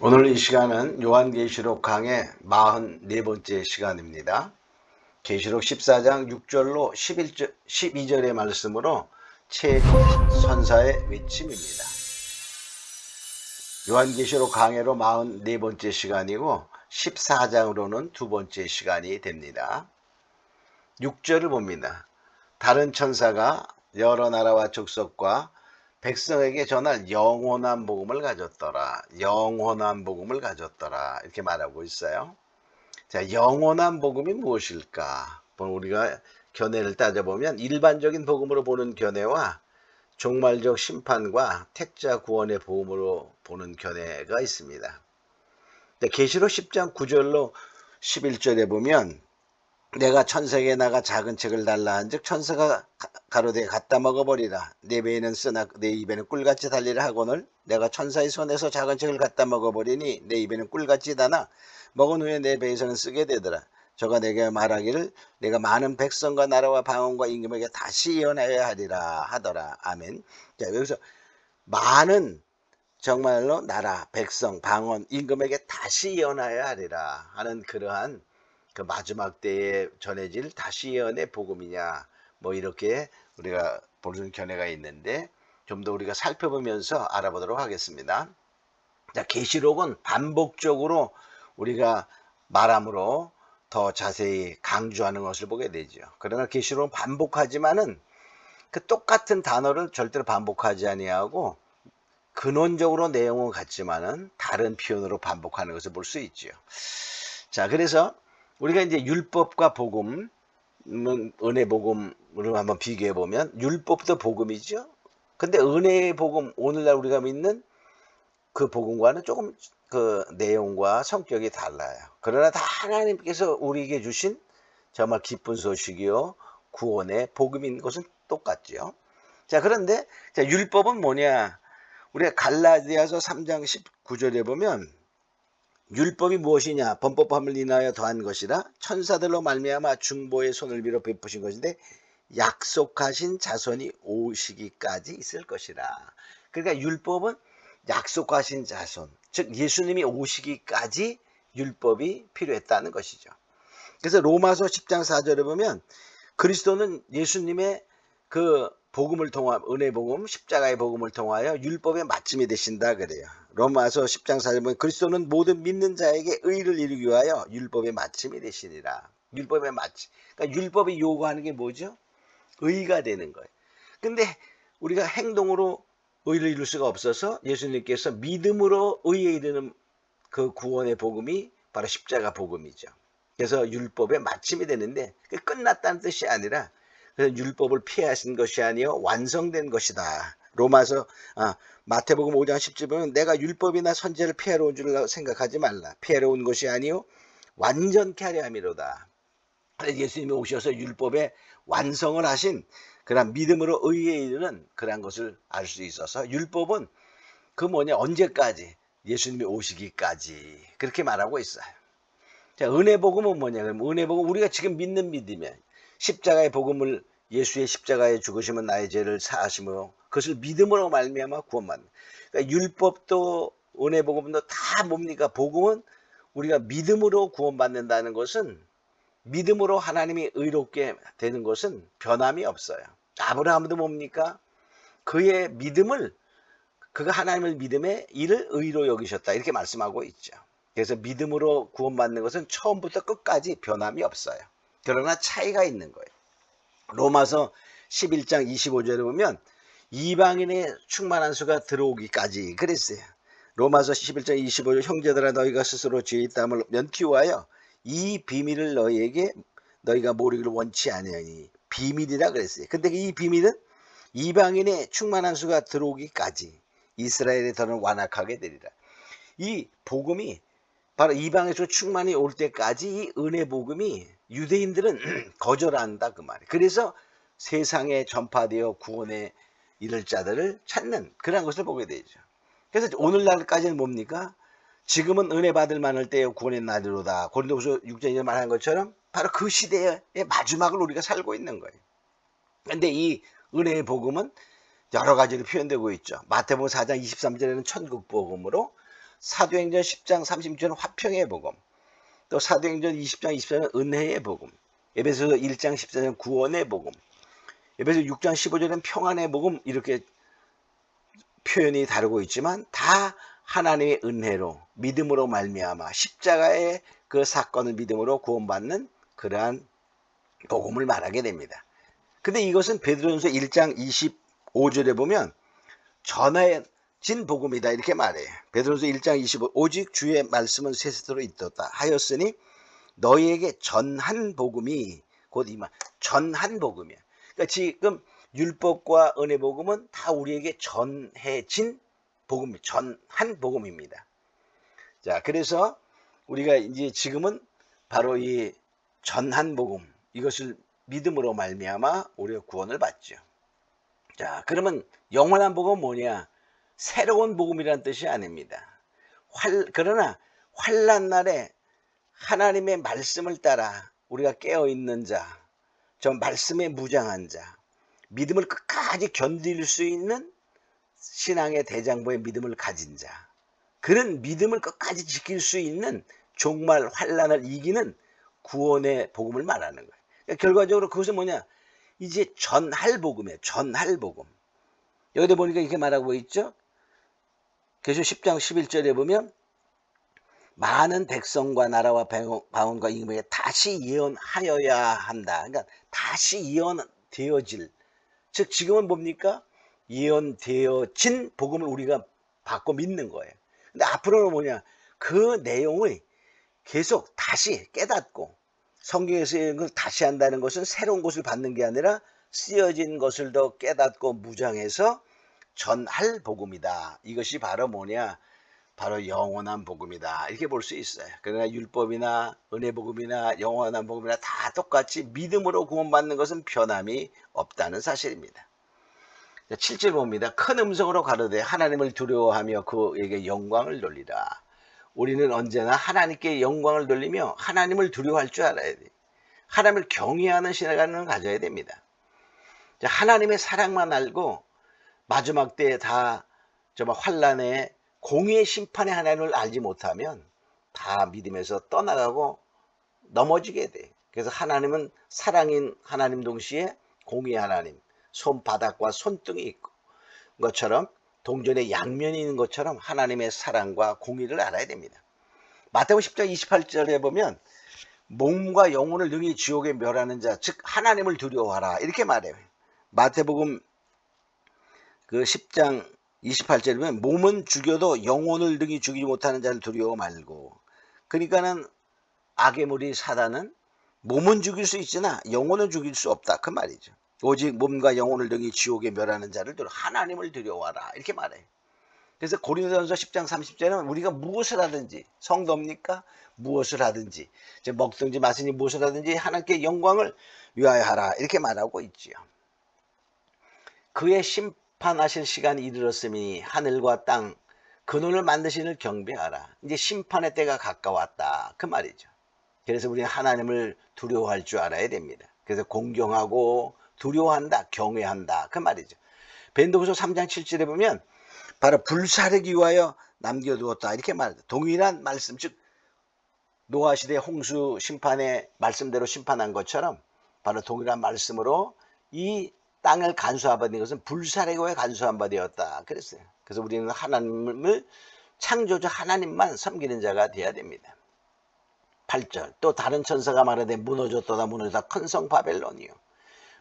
오늘 이 시간은 요한계시록 강의 44번째 시간입니다. 계시록 14장 6절로 12절의 말씀으로 최선사의 외침입니다. 요한계시록 강해로 44번째 시간이고 14장으로는 두 번째 시간이 됩니다. 6절을 봅니다. 다른 천사가 여러 나라와 족속과 백성에게 전할 영원한 복음을 가졌더라. 영원한 복음을 가졌더라. 이렇게 말하고 있어요. 자, 영원한 복음이 무엇일까? 우리가 견해를 따져보면 일반적인 복음으로 보는 견해와 종말적 심판과 택자 구원의 복음으로 보는 견해가 있습니다. 계시록 10장 9절로 11절에 보면 내가 천사에게 나가 작은 책을 달라 한즉 천사가 가로되 갖다 먹어버리라. 내 배에는 쓰나 내 입에는 꿀같이 달리라 하거늘 내가 천사의 손에서 작은 책을 갖다 먹어버리니 내 입에는 꿀같이 다나 먹은 후에 내 배에서는 쓰게 되더라. 저가 내게 말하기를 내가 많은 백성과 나라와 방언과 임금에게 다시 예언하여야 하리라 하더라. 아멘. 자, 여기서 많은 정말로 나라, 백성, 방언, 임금에게 다시 예언하여야 하리라 하는 그러한 그 마지막 때에 전해질 다시 예언의 복음이냐, 뭐 이렇게 우리가 보는 견해가 있는데 좀 더 우리가 살펴보면서 알아보도록 하겠습니다. 자, 계시록은 반복적으로 우리가 말함으로 더 자세히 강조하는 것을 보게 되죠. 그러나 계시록은 반복하지만은 그 똑같은 단어를 절대로 반복하지 아니하고 근원적으로 내용은 같지만은 다른 표현으로 반복하는 것을 볼 수 있죠. 자, 그래서 우리가 이제 율법과 복음, 은혜 복음으로 한번 비교해 보면 율법도 복음이죠. 근데 은혜의 복음, 오늘날 우리가 믿는 그 복음과는 조금 그 내용과 성격이 달라요. 그러나 다 하나님께서 우리에게 주신 정말 기쁜 소식이요 구원의 복음인 것은 똑같죠. 자, 그런데 자, 율법은 뭐냐? 우리가 갈라디아서 3장 19절에 보면 율법이 무엇이냐? 범법함을 인하여 더한 것이라 천사들로 말미암아 중보의 손을 빌어 베푸신 것인데 약속하신 자손이 오시기까지 있을 것이라. 그러니까 율법은 약속하신 자손, 즉 예수님이 오시기까지 율법이 필요했다는 것이죠. 그래서 로마서 10장 4절에 보면 그리스도는 예수님의 그 복음을 통하 은혜 복음, 십자가의 복음을 통하여 율법의 마침이 되신다 그래요. 로마서 10장 4절에 보면 그리스도는 모든 믿는 자에게 의를 이루기 위하여 율법의 마침이 되시니라. 율법의 마침. 그러니까 율법이 요구하는 게 뭐죠? 의가 되는 거예요. 근데 우리가 행동으로 의를 이룰 수가 없어서 예수님께서 믿음으로 의에 이르는 그 구원의 복음이 바로 십자가 복음이죠. 그래서 율법의 마침이 되는데 끝났다는 뜻이 아니라 그래서 율법을 피하신 것이 아니요 완성된 것이다. 마태복음 5장 10절 보면 내가 율법이나 선제를 피하러 온 줄 생각하지 말라. 피하러 온 것이 아니요 완전케 하려 함이로다. 예수님이 오셔서 율법의 완성을 하신 그런 믿음으로 의에 이르는 그런 것을 알 수 있어서 율법은 언제까지? 예수님이 오시기까지 그렇게 말하고 있어요. 자, 은혜 복음은 뭐냐? 그럼 은혜 복음 우리가 지금 믿는 믿음이야. 십자가의 복음을 예수의 십자가의 죽으심은 나의 죄를 사하시며 그것을 믿음으로 말미암아 구원받는. 그러니까 율법도 은혜 복음도 다 뭡니까? 복음은 우리가 믿음으로 구원받는다는 것은 믿음으로 하나님이 의롭게 되는 것은 변함이 없어요. 아브라함도 뭡니까? 그의 믿음을 그가 하나님을 믿음에 이를 의로 여기셨다 이렇게 말씀하고 있죠. 그래서 믿음으로 구원받는 것은 처음부터 끝까지 변함이 없어요. 그러나 차이가 있는 거예요. 로마서 11장 25절에 보면 이방인의 충만한 수가 들어오기까지 그랬어요. 로마서 11장 25절 형제들아 너희가 스스로 죄의 땀을 면티우하여 이 비밀을 너희가 모르기를 원치 아니하니 비밀이라 그랬어요. 근데 이 비밀은 이방인의 충만한 수가 들어오기까지 이스라엘의 더는 완악하게 되리라. 이 복음이 바로 이방에서 충만히 올 때까지 이 은혜 복음이 유대인들은 거절한다 그 말이에요. 그래서 세상에 전파되어 구원에 이를 자들을 찾는 그런 것을 보게 되죠. 그래서 오늘날까지는 뭡니까? 지금은 은혜 받을 만할 때에 구원의 날이로다. 고린도후서 6장에 말한 것처럼 바로 그 시대의 마지막을 우리가 살고 있는 거예요. 그런데 이 은혜의 복음은 여러 가지로 표현되고 있죠. 마태복음 4장 23절에는 천국 복음으로 사도행전 10장 36절은 화평의 복음, 또 사도행전 20장 24절은 은혜의 복음, 에베소서 1장 14절은 구원의 복음, 에베소 6장 15절은 평안의 복음, 이렇게 표현이 다르고 있지만 다 하나님의 은혜로 믿음으로 말미암아 십자가의 그 사건을 믿음으로 구원받는 그러한 복음을 말하게 됩니다. 근데 이것은 베드로전서 1장 25절에 보면 전해진 복음이다 이렇게 말해요. 베드로전서 1장 25 오직 주의 말씀은 세세토록 있도다 하였으니 너희에게 전한 복음이 곧 이 말 전한 복음이야. 그러니까 지금 율법과 은혜 복음은 다 우리에게 전해진 복음, 전한 복음입니다. 자, 그래서 우리가 이제 지금은 바로 이 전한 복음, 이것을 믿음으로 말미암아 우리가 구원을 받죠. 자, 그러면 영원한 복음은 뭐냐? 새로운 복음이라는 뜻이 아닙니다. 그러나 환난 날에 하나님의 말씀을 따라 우리가 깨어있는 자, 저 말씀에 무장한 자, 믿음을 끝까지 견딜 수 있는 신앙의 대장부의 믿음을 가진 자, 그런 믿음을 끝까지 지킬 수 있는 종말 환난을 이기는 구원의 복음을 말하는 거예요. 그러니까 결과적으로 그것은 뭐냐? 이제 전할 복음이에요. 전할 복음. 여기도 보니까 이렇게 말하고 있죠. 계시록 10장 11절에 보면 많은 백성과 나라와 방언과 임금에게 다시 예언하여야 한다. 그러니까 다시 예언되어질, 즉 지금은 뭡니까? 예언되어진 복음을 우리가 받고 믿는 거예요. 근데 앞으로는 뭐냐? 그 내용을 계속 다시 깨닫고, 성경에서 이걸 다시 한다는 것은 새로운 것을 받는 게 아니라 쓰여진 것을 더 깨닫고 무장해서 전할 복음이다. 이것이 바로 뭐냐? 바로 영원한 복음이다. 이렇게 볼 수 있어요. 그러나 율법이나 은혜 복음이나 영원한 복음이나 다 똑같이 믿음으로 구원받는 것은 변함이 없다는 사실입니다. 7절 봅니다. 큰 음성으로 가로되 하나님을 두려워하며 그에게 영광을 돌리라. 우리는 언제나 하나님께 영광을 돌리며 하나님을 두려워할 줄 알아야 돼. 하나님을 경외하는 신앙을 가져야 됩니다. 하나님의 사랑만 알고 마지막 때에 다 정말 환난에 공의의 심판의 하나님을 알지 못하면 다 믿음에서 떠나가고 넘어지게 돼. 그래서 하나님은 사랑인 하나님 동시에 공의의 하나님, 손바닥과 손등이 있고 것처럼 동전의 양면이 있는 것처럼 하나님의 사랑과 공의를 알아야 됩니다. 마태복음 10장 28절에 보면 몸과 영혼을 능히 지옥에 멸하는 자, 즉 하나님을 두려워하라 이렇게 말해요. 마태복음 그 10장 28절에 보면 몸은 죽여도 영혼을 능히 죽이지 못하는 자를 두려워 말고, 그러니까는 악의 무리 사단은 몸은 죽일 수 있으나 영혼은 죽일 수 없다 그 말이죠. 오직 몸과 영혼을 능히 지옥에 멸하는 자를 하나님을 두려워하라 이렇게 말해요. 그래서 고린도전서 10장 30절은 우리가 무엇을 하든지, 성도입니까? 무엇을 하든지, 먹든지 마시든지 무엇을 하든지 하나님께 영광을 위하여 하라 이렇게 말하고 있지요. 그의 심판하실 시간이 이르렀으니 하늘과 땅 그늘을 만드시는 경배하라. 이제 심판의 때가 가까웠다 그 말이죠. 그래서 우리는 하나님을 두려워할 줄 알아야 됩니다. 그래서 공경하고 두려워한다, 경외한다 그 말이죠. 베드로후서 3장 7절에 보면 바로 불사르기 위하여 남겨두었다 이렇게 말합니다. 동일한 말씀, 즉 노아 시대 홍수 심판의 말씀대로 심판한 것처럼 바로 동일한 말씀으로 이 땅을 간수한 바 된 것은 불사르기 위하여 간수한 바 되었다 그랬어요. 그래서 우리는 하나님을 창조주 하나님만 섬기는 자가 되어야 됩니다. 8절 또 다른 천사가 말하되 무너졌도다 무너졌다 큰 성 바벨론이요.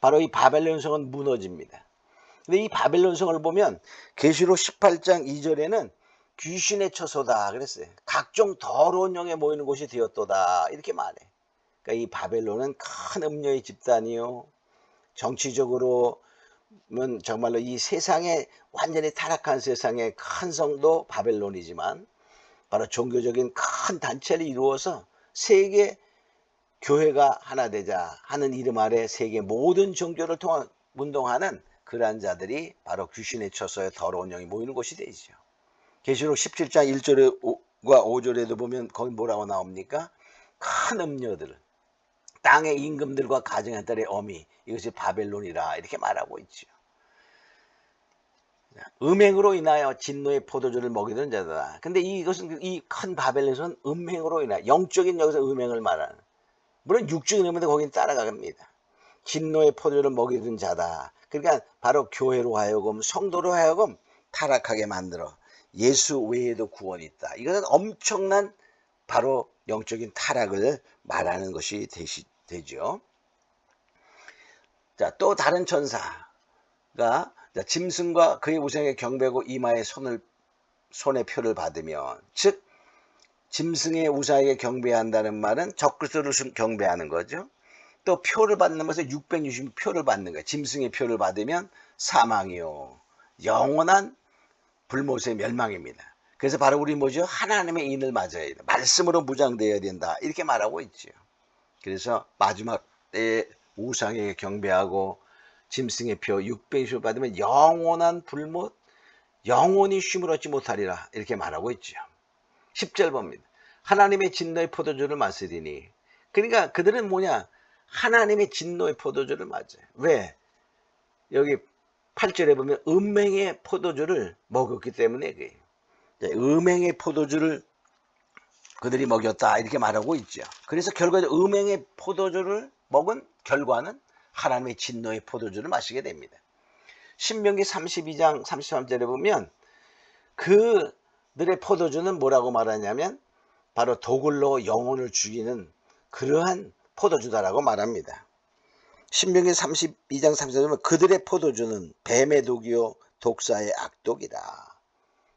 바로 이 바벨론 성은 무너집니다. 근데 이 바벨론 성을 보면 계시록 18장 2절에는 귀신의 처소다 그랬어요. 각종 더러운 영에 모이는 곳이 되었도다 이렇게 말해. 그러니까 이 바벨론은 큰 음녀의 집단이요. 정치적으로는 정말로 이 세상에 완전히 타락한 세상의 큰 성도 바벨론이지만 바로 종교적인 큰 단체를 이루어서 세계 교회가 하나 되자 하는 이름 아래 세계 모든 종교를 통한 운동하는 그러한 자들이 바로 귀신의 처소에 더러운 영이 모이는 곳이 되죠. 계시록 17장 1절과 5절에도 보면 거기 뭐라고 나옵니까? 큰 음녀들, 땅의 임금들과 가정의 딸의 어미, 이것이 바벨론이라 이렇게 말하고 있죠. 음행으로 인하여 진노의 포도주를 먹이던 자다. 근데 이것은 이 큰 바벨론에서는 음행으로 인하여 영적인 여기서 음행을 말하는, 물론 육적인 음행도 거긴 따라갑니다. 진노의 포도주를 먹이던 자다. 그러니까 바로 교회로 하여금 성도로 하여금 타락하게 만들어 예수 외에도 구원이 있다. 이것은 엄청난 바로 영적인 타락을 말하는 것이 되죠. 자, 또 다른 천사가 짐승과 그의 우상에 경배하고 이마에 손의 표를 받으면, 즉 짐승의 우상에게 경배한다는 말은 적그리스도를 경배하는 거죠. 또 표를 받는 것은 660표를 받는 거예요. 짐승의 표를 받으면 사망이요, 영원한 불못의 멸망입니다. 그래서 바로 우리 뭐죠? 하나님의 인을 맞아야 된다. 말씀으로 무장되어야 된다. 이렇게 말하고 있죠. 그래서 마지막 때에 우상에게 경배하고 짐승의 표 660표 받으면 영원한 불못, 영원히 쉼을 얻지 못하리라. 이렇게 말하고 있죠. 10절 봅니다. 하나님의 진노의 포도주를 마시리니. 그러니까 그들은 뭐냐? 하나님의 진노의 포도주를 맞아요. 왜? 여기 8절에 보면 음행의 포도주를 먹었기 때문에 그래요. 음행의 포도주를 그들이 먹였다 이렇게 말하고 있죠. 그래서 결과적으로 음행의 포도주를 먹은 결과는 하나님의 진노의 포도주를 마시게 됩니다. 신명기 32장 33절에 보면 그들의 포도주는 뭐라고 말하냐면 바로 독을로 영혼을 죽이는 그러한 포도주다라고 말합니다. 신명기 32장 33절에 보면 그들의 포도주는 뱀의 독이요 독사의 악독이다.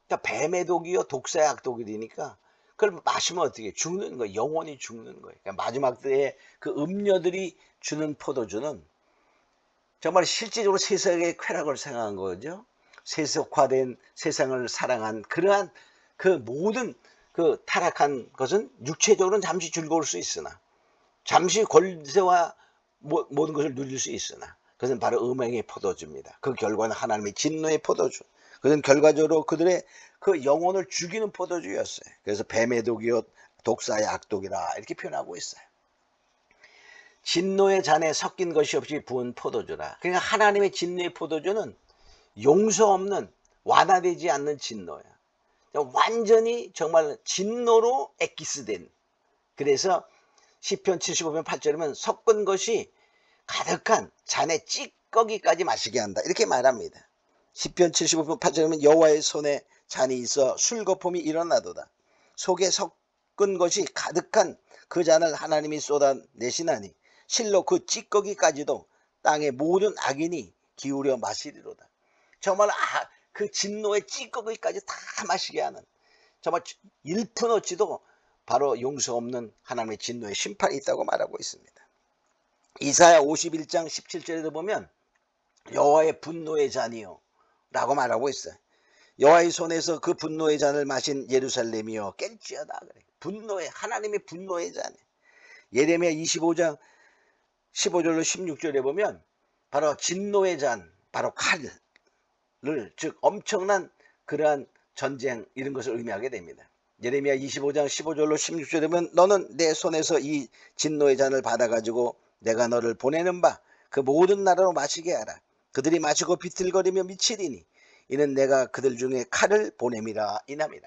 그러니까 뱀의 독이요 독사의 악독이니까 그걸 마시면 어떻게 죽는 거예요. 영원히 죽는 거예요. 그러니까 마지막 때에 그 음녀들이 주는 포도주는 정말 실질적으로 세상의 쾌락을 생각한 거죠. 세속화된 세상을 사랑한 그러한 그 모든 그 타락한 것은 육체적으로는 잠시 즐거울 수 있으나, 잠시 권세와 모든 것을 누릴 수 있으나 그것은 바로 음행의 포도주입니다. 그 결과는 하나님의 진노의 포도주. 그것은 결과적으로 그들의 그 영혼을 죽이는 포도주였어요. 그래서 뱀의 독이요 독사의 악독이라 이렇게 표현하고 있어요. 진노의 잔에 섞인 것이 없이 부은 포도주라. 그러니까 하나님의 진노의 포도주는 용서 없는, 완화되지 않는 진노야. 완전히 정말 진노로 엑기스된. 그래서 시편 75편 8절이면 섞은 것이 가득한 잔의 찌꺼기까지 마시게 한다 이렇게 말합니다. 시편 75편 8절이면 여호와의 손에 잔이 있어 술거품이 일어나도다. 속에 섞은 것이 가득한 그 잔을 하나님이 쏟아내시나니 실로 그 찌꺼기까지도 땅의 모든 악인이 기울여 마시리로다. 정말 그 진노의 찌꺼기까지 다 마시게 하는, 정말 1푼 어치도 바로 용서 없는 하나님의 진노의 심판이 있다고 말하고 있습니다. 이사야 51장 17절에도 보면 여호와의 분노의 잔이요 라고 말하고 있어요. 여호와의 손에서 그 분노의 잔을 마신 예루살렘이여 깰지어다. 그래. 분노의, 하나님의 분노의 잔. 예레미야 25장 15절로 16절에 보면 바로 진노의 잔, 바로 칼을, 즉 엄청난 그러한 전쟁 이런 것을 의미하게 됩니다. 예레미야 25장 15절로 16절에 보면 너는 내 손에서 이 진노의 잔을 받아가지고 내가 너를 보내는 바 그 모든 나라로 마시게 하라. 그들이 마시고 비틀거리며 미치리니 이는 내가 그들 중에 칼을 보냄이라 이남이라.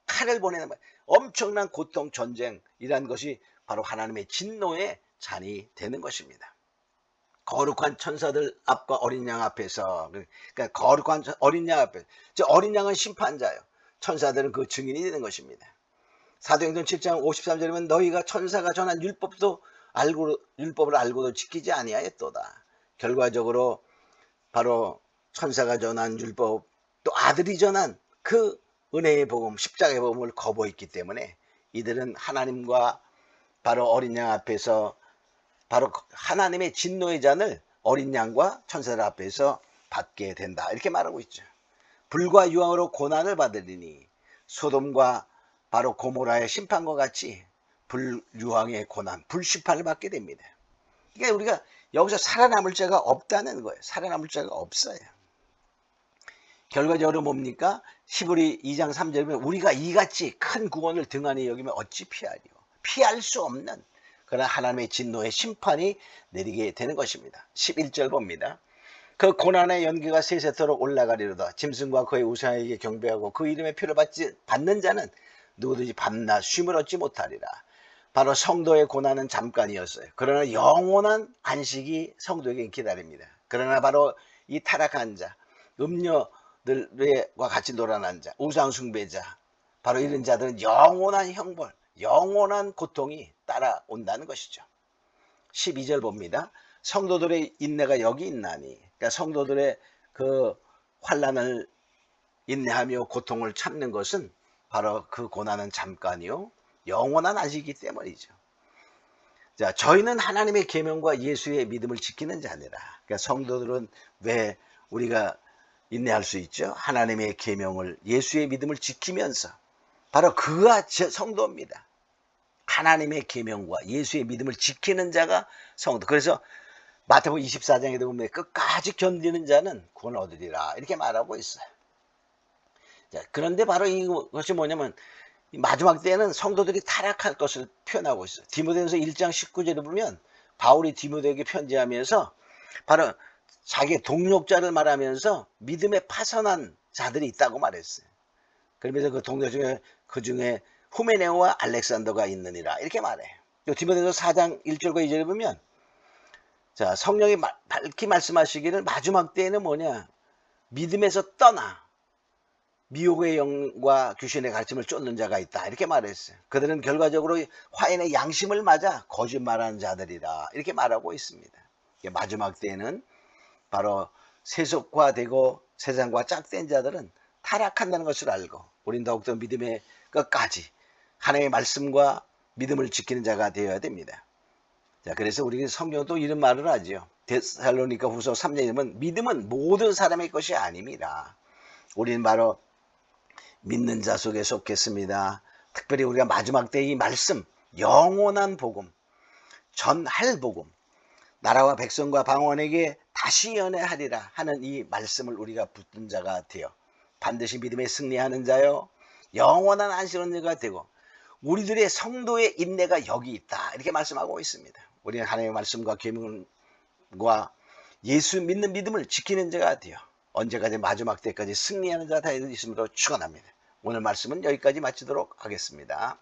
칼을 보내는 바, 엄청난 고통 전쟁이라는 것이 바로 하나님의 진노의 잔이 되는 것입니다. 거룩한 천사들 앞과 어린 양 앞에서, 그러니까 거룩한 어린 양 앞에, 저 어린 양은 심판자요, 천사들은 그 증인이 되는 것입니다. 사도행전 7장 53절이면 너희가 천사가 전한 율법을 알고도 지키지 아니하였도다. 결과적으로 바로 천사가 전한 율법, 또 아들이 전한 그 은혜의 복음, 십자가의 복음을 거부했기 때문에 이들은 하나님과 바로 어린 양 앞에서 바로 하나님의 진노의 잔을 어린 양과 천사들 앞에서 받게 된다 이렇게 말하고 있죠. 불과 유황으로 고난을 받으리니 소돔과 바로 고모라의 심판과 같이 불유황의 고난, 불심판을 받게 됩니다. 그러니까 우리가 여기서 살아남을 자가 없다는 거예요. 살아남을 자가 없어요. 결과적으로 뭡니까? 히브리 2장 3절에 보면 우리가 이같이 큰 구원을 등한히 여기면 어찌 피하리요. 피할 수 없는 그런 하나님의 진노의 심판이 내리게 되는 것입니다. 11절 봅니다. 그 고난의 연기가 세세토록 올라가리로다. 짐승과 그의 우상에게 경배하고 그 이름의 표를 받는 자는 누구든지 밤낮 쉼을 얻지 못하리라. 바로 성도의 고난은 잠깐이었어요. 그러나 영원한 안식이 성도에게 기다립니다. 그러나 바로 이 타락한 자, 음녀들과 같이 놀아난 자, 우상 숭배자, 바로 이런 자들은 영원한 형벌, 영원한 고통이 따라온다는 것이죠. 12절 봅니다. 성도들의 인내가 여기 있나니, 그러니까 성도들의 그 환난을 인내하며 고통을 참는 것은 바로 그 고난은 잠깐이요 영원한 안식이기 때문이죠. 자, 저희는 하나님의 계명과 예수의 믿음을 지키는 자니라. 그러니까 성도들은 왜 우리가 인내할 수 있죠? 하나님의 계명을, 예수의 믿음을 지키면서 바로 그가 성도입니다. 하나님의 계명과 예수의 믿음을 지키는 자가 성도. 그래서 마태복음 24장에도 보면 끝까지 견디는 자는 구원을 얻으리라 이렇게 말하고 있어요. 자, 그런데 바로 이것이 뭐냐면 마지막 때에는 성도들이 타락할 것을 표현하고 있어요. 디모데전서 1장 19절에 보면 바울이 디모데에게 편지하면서 바로 자기의 동력자를 말하면서 믿음에 파선한 자들이 있다고 말했어요. 그러면서 그 동료 중에 그중에 후메네오와 알렉산더가 있느니라 이렇게 말해요. 디모데전서 4장 1절과 2절에 보면 자, 성령이 밝히 말씀하시기를 마지막 때에는 뭐냐, 믿음에서 떠나 미혹의 영과 귀신의 가르침을 쫓는 자가 있다 이렇게 말했어요. 그들은 결과적으로 화인의 양심을 맞아 거짓말하는 자들이다 이렇게 말하고 있습니다. 마지막 때에는 바로 세속화되고 세상과 짝된 자들은 타락한다는 것을 알고 우린 더욱더 믿음의 끝까지 하나님의 말씀과 믿음을 지키는 자가 되어야 됩니다. 자, 그래서 우리 성경도 이런 말을 하죠. 데살로니가 후서 3장에 보면 믿음은 모든 사람의 것이 아닙니다. 우리는 바로 믿는 자 속에 속했습니다. 특별히 우리가 마지막 때 이 말씀, 영원한 복음, 전할 복음, 나라와 백성과 방언에게 다시 연애하리라 하는 이 말씀을 우리가 붙든 자가 되어 반드시 믿음에 승리하는 자요 영원한 안식을 얻는 자가 되고 우리들의 성도의 인내가 여기 있다 이렇게 말씀하고 있습니다. 우리는 하나님의 말씀과 계명과 예수 믿는 믿음을 지키는 자가 되어 언제까지 마지막 때까지 승리하는 자 다 있음으로 축원합니다. 오늘 말씀은 여기까지 마치도록 하겠습니다.